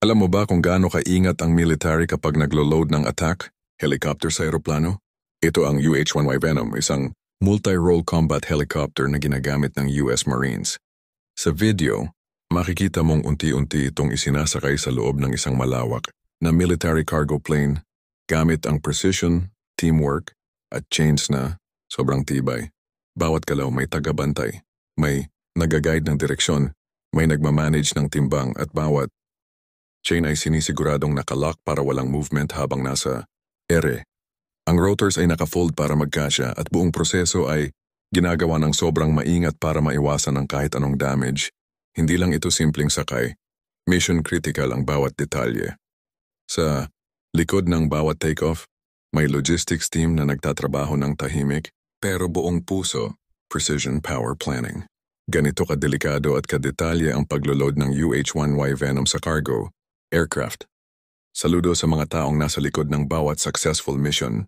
Alam mo ba kung gaano kaingat ang military kapag naglo-load ng attack, helicopter sa aeroplano? Ito ang UH-1Y Venom, isang multi-role combat helicopter na ginagamit ng US Marines. Sa video, makikita mong unti-unti itong isinasakay sa loob ng isang malawak na military cargo plane gamit ang precision, teamwork, at chains na sobrang tibay. Bawat galaw may tagabantay, may nag-guide ng direksyon, may nagmamanage ng timbang at bawat chain ay sinisiguradong nakalock para walang movement habang nasa ere. Ang rotors ay naka-fold para magkasya at buong proseso ay ginagawa ng sobrang maingat para maiwasan ang kahit anong damage. Hindi lang ito simpleng sakay. Mission critical ang bawat detalye. Sa likod ng bawat takeoff, may logistics team na nagtatrabaho ng tahimik pero buong puso, precision power planning. Ganito kadelikado at kadetalye ang paglo-load ng UH-1Y Venom sa cargo, aircraft. Saludo sa mga taong nasa likod ng bawat successful mission.